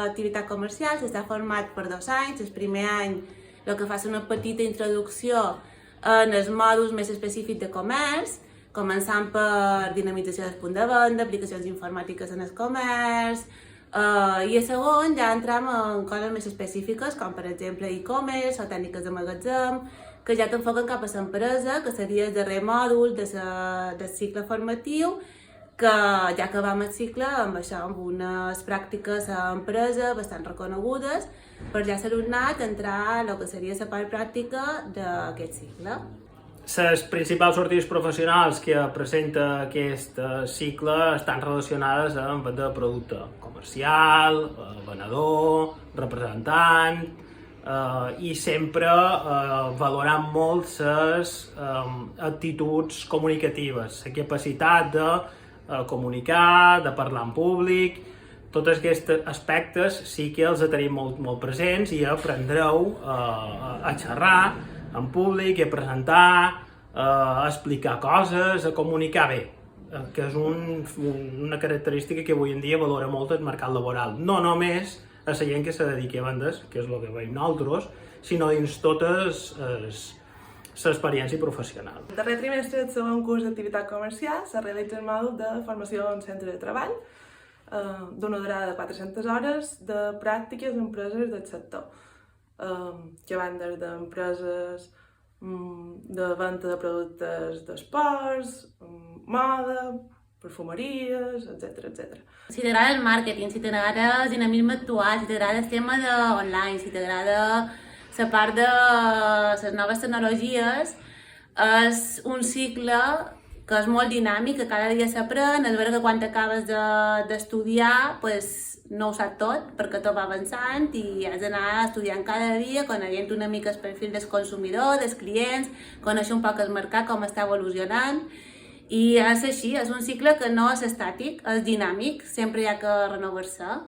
d'activitat comercial, està format per 2 anys. El primer any el que fa és una petita introducció en els mòduls més específics de comerç, començant per dinamització del punt de venda, aplicacions informàtiques en el comerç, i a segon ja entrem en coses més específiques, com per exemple e-commerce o tècniques de magatzem, que ja t'enfoquen cap a l'empresa, que seria el darrer mòdul del cicle formatiu, que ja acabam el cicle amb això, amb unes pràctiques a empresa bastant reconegudes, per ja l'alumnat entrar a el que seria la part pràctica d'aquest cicle. Les principals sortides professionals que presenta aquest cicle estan relacionades amb venda de producte comercial, venedor, representant, i sempre valorant molt les actituds comunicatives, la capacitat de comunicar, de parlar en públic. Tots aquests aspectes sí que els tenim molt presents i aprendreu a xerrar en públic, a presentar, a explicar coses, a comunicar bé, que és una característica que avui en dia valora molt el mercat laboral. No només a la gent que se dedica a vendes, que és el que veiem nosaltres, sinó dins totes l'experiència professional. El darrer trimestre del segon curs d'activitat comercial se realitza el mòdul de formació en centre de treball, d'una durada de 400 hores de pràctiques d'empreses del sector, que van des d'empreses de venda de productes d'esports, moda, perfumeries, etc. Si t'agrada el màrqueting, si t'agrada el dinamisme actual, si t'agrada el tema online, si t'agrada la part de les noves tecnologies, és un cicle que és molt dinàmic, que cada dia s'aprèn. És veritat que quan acabes d'estudiar no ho saps tot, perquè tot va avançant i has d'anar estudiant cada dia, coneguent una mica el perfil del consumidor, dels clients, conèixer un poc el mercat, com està evolucionant. I és així, és un cicle que no és estàtic, és dinàmic, sempre hi ha que renovar-se.